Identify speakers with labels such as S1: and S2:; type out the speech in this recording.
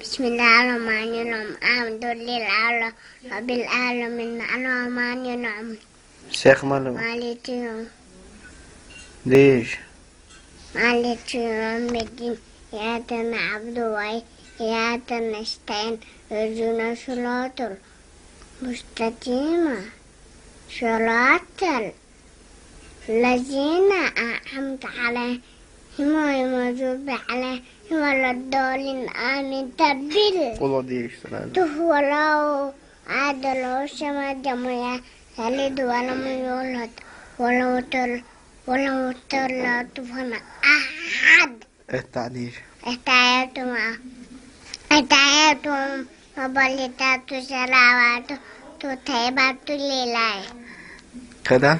S1: بسم الله الرحمن الرحيم الحمد لله رب العالمين الرحمن الرحيم
S2: شيخ مالو
S1: مالك يوم
S2: ليش
S1: مالك يوم الدين إياك نعبد وإياك نستعين اهدنا الصراط المستقيم صراط الذين أنعمت عليهم غير المغضوب عليهم ولا الضالين آمين تبل
S2: قولوا ديش سلام
S1: ولو عاد له السماء لم يلد ولم يولد ولو طلعت فانا أحد
S2: التعديش
S1: اتعيتم وبلتات سلاوات تطيبات لله
S2: كده